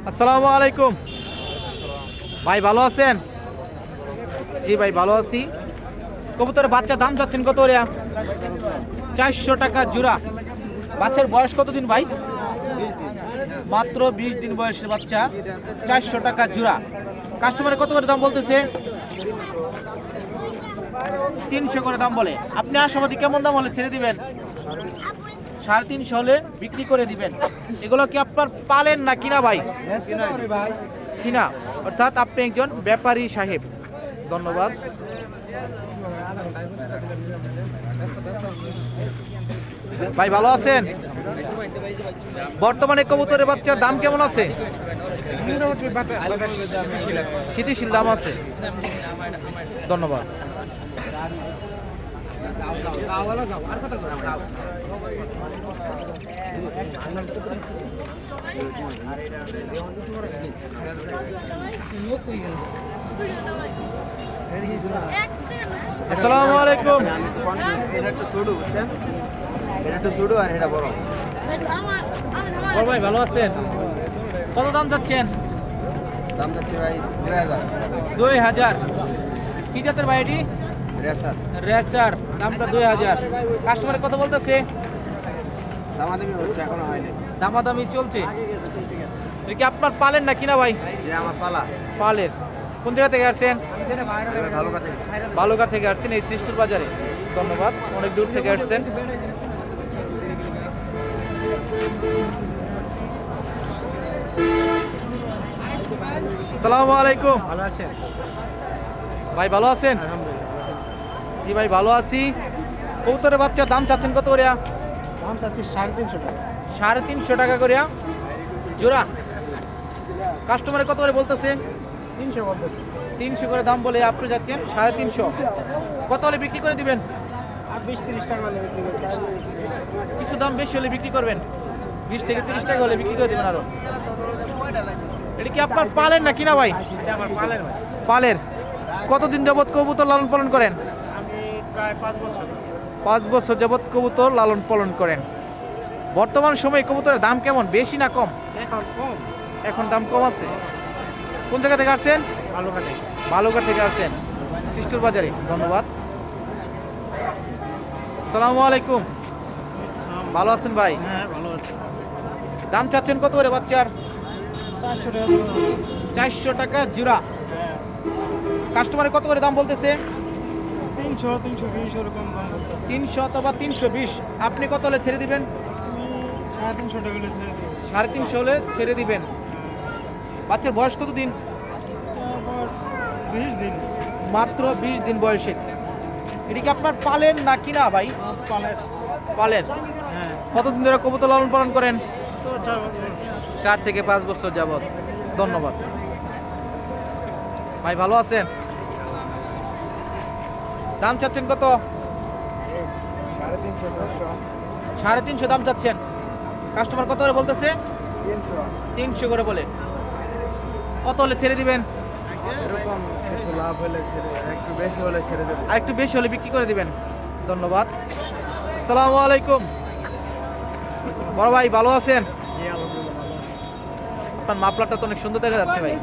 আসসালামু আলাইকুম ভাই, ভালো আছেন? জি ভাই, ভালো আছি। কবুতরের বাচ্চা দাম চাচ্ছেন কত রে? 400 টাকা জোড়া। বাচ্চার বয়স কতদিন ভাই? মাত্র 20 দিন বয়সের বাচ্চা, 400 টাকা জোড়া। কাস্টমারের কত করে দাম বলতেছে? 300 করে দাম বলে। আপনি আশাবাদী কেমন দাম হলে ছেড়ে দিবেন? 350 হলে বিক্রি করে দিবেন। এগুলো কি আপনার পালেন না কিনা ভাই? কিনা, অর্থাৎ আপনি একজন ব্যাপারী সাহেব। ধন্যবাদ। ভাই ভালো আছেন? বর্তমানে কবুতরের বাচ্চার দাম কেমন আছে? স্থিতিশীল দাম আছে। ধন্যবাদ। আসসালামু আলাইকুম। ভাই ভালো আছেন? কত দাম যাচ্ছেন? দাম যাচ্ছে ভাই 2000। 2000। কি জাতের ভাই এটি? রেসার। রেসার, দামটা 2000। কাস্টমারে কত বলতেছে? দামাদামি হচ্ছে, এখনো হয়নি। দামাদামি চলছে। এটা কি আপনার পালেন না কিনা ভাই? যে আমার পালা। পালের। কোন জায়গা থেকে আসছেন? ভালো কথা। বালুকা থেকে আসছেন এই সিস্টুর বাজারে। ধন্যবাদ, অনেক দূর থেকে আসছেন। আসসালামু আলাইকুম। ভালো আছেন ভাই ভালো আছেন? জি ভাই ভালো আছি। কবুতরের বাচ্চার দাম চাচ্ছেন কত করে? দাম চাচ্ছি 350 টাকা। 350 টাকা করে জোড়া। কাস্টমারে কত করে বলতেছেন? 300 বলতেছি। 300 করে দাম বলে আপনি যাচ্ছেন 350। কত হলে বিক্রি করে দিবেন? আর 20-30 টাকা হলে বিক্রি করতে পারবো। কিছু দাম বেশি হলে বিক্রি করবেন, 20 থেকে 30 টাকা হলে বিক্রি করে দেবেন আরো। এটা কি আপনার পালের না কিনা ভাই? এটা আমার পালের ভাই। পালের। কতদিন যাবত কবুতর লালন পালন করেন? আমি প্রায় 5 বছর। 5 বছর যাবত কবুতর লালন পালন করেন। বর্তমান সময়ে কবুতরের দাম কেমন, বেশি না কম? এখন কম। এখন দাম কম আছে। কোন জায়গা থেকে আসছেন? ভালো কাটে। বালুঘাট থেকে আসছেন সিস্টুর বাজারে। ধন্যবাদ। আসসালামু আলাইকুম। ভালো আছেন ভাই? হ্যাঁ ভালো আছে। দাম চাচ্ছেন কত করে বাচ্চার? 400 টাকা। 400 টাকা জোড়া। কাস্টমারে কত করে দাম বলতেছে? 300-320 এরকম দাম বলতেছে। 300 অথবা 320। আপনি কত হলে ছেড়ে দিবেন? আমি 350 টাকা হলে ছেড়ে দিই। 350 হলে ছেড়ে দিবেন। বাচ্চার বয়স কত দিন? তারপর 20 দিন। মাত্র 20 দিন বয়সে। এটা কি আপনার পালেন না কিনা ভাই? পালের। পালেন। হ্যাঁ। কতদিন ধরে কবুতর লালন পালন করেন? তো 4 বছর। 4 থেকে 5 বছর যাবত। ধন্যবাদ ভাই, ভালো আছেন? দাম চাচ্ছেন কত? 350-400। 350 দাম চাচ্ছেন। কাস্টমার কত করে বলতেছে? 300 করে বলে। কত হলে ছেড়ে দিবেন? এরকম কিছু লাভ হলে ছেড়ে, একটু বেশি হলে ছেড়ে দেবো। আর একটু বেশি হলে বিক্রি করে দিবেন। ধন্যবাদ। আসসালামু আলাইকুম। বড় ভাই ভালো আছেন? জি আলহামদুলিল্লাহ ভালো আছি। আপনার মাফলারটা তো অনেক সুন্দর দেখা যাচ্ছে ভাই।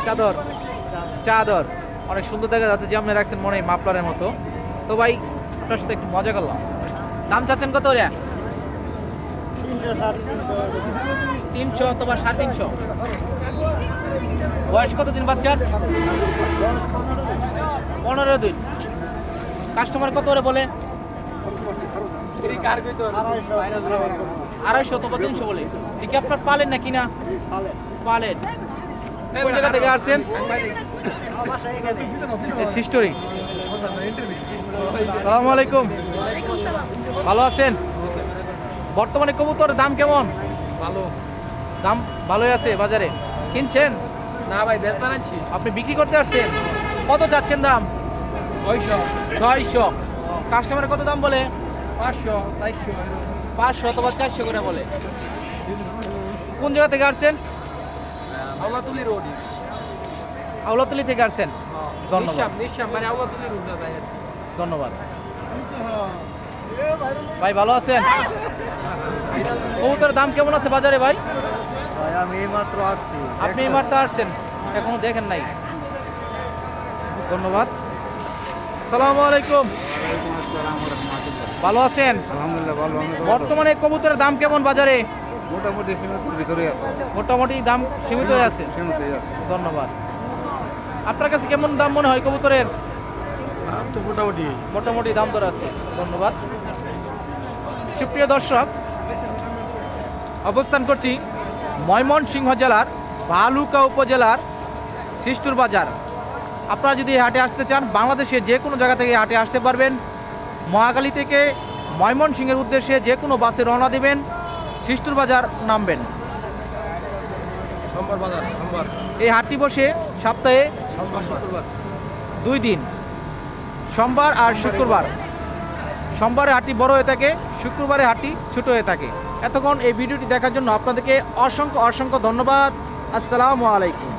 চাদর, চাদর অনেক সুন্দর দেখা যাচ্ছে, যে আপনি রাখছেন মনে হয় মাফলারের মতো। তো ভাই আপনার সাথে একটু মজা করলাম। দাম চাচ্ছেন কত রে? 300 অথবা 350। বয়স কতদিন বাচ্চার? 15 দিন। কাস্টমার কত করে বলে? 250 অথবা 300 বলে। এটা কি আপনার পালেন না কিনা? পালেন। কোন জায়গা থেকে আসছেন? সিস্টোরি। আসসালামু আলাইকুম। ভালো আছেন? বর্তমানে কবুতরের দাম কেমন? ভালো। দাম ভালোই আছে বাজারে। কিনছেন? না ভাই বেশ বানাচ্ছি। আপনি বিক্রি করতে আসছেন? কত যাচ্ছেন দাম? 600। কাস্টমারের কত দাম বলে? 500, 400। 500 অথবা 400 করে বলে। কোন জায়গা থেকে আসছেন? আওলাতুলি রোড। আওলাতলি থেকে আসছেন। ধন্যবাদ। নিশাম মানে আওলাতুলি রোড ভাই। ধন্যবাদ। ভাই ভালো আছেন? কবুতরের দাম কেমন আছে বাজারে ভাই? ভাই আমি এইমাত্র আসছি। আপনি এই মাত্র আসছেন, এখনো দেখেন নাই। ধন্যবাদ। আসসালামু আলাইকুম, ভালো আছেন? আলহামদুলিল্লাহ ভালো। বর্তমানে কবুতরের দাম কেমন বাজারে? মোটামুটি সীমিতের ভিতরে আছে। মোটামুটি দাম সীমিত হয়ে আছে। সীমিতই আছে। ধন্যবাদ। আপনার কাছে কেমন দাম মনে হয় কবুতরের? তো মোটামুটি মোটামুটি দাম দর আছে। ধন্যবাদ। সুপ্রিয় দর্শক, অবস্থান করছি ময়মনসিংহ জেলার ভালুকা উপজেলার সিস্টুর বাজার। আপনারা যদি এই হাটে আসতে চান, বাংলাদেশে যে কোনো জায়গা থেকে হাটে আসতে পারবেন। মহাখালী থেকে ময়মনসিংহের উদ্দেশ্যে যে কোনো বাসে রওনা দেবেন, সিস্টুর বাজার নামবেন। সোমবার বাজার, সোমবার এই হাটটি বসে সপ্তাহে শুক্রবার। 2 দিন, সোমবার আর শুক্রবার। সোমবারে হাটটি বড় হয়ে থাকে, শুক্রবারে হাটটি ছোট হয়ে থাকে। এতক্ষণ এই ভিডিওটি দেখার জন্য আপনাদেরকে অসংখ্য অসংখ্য ধন্যবাদ। আসসালামু আলাইকুম।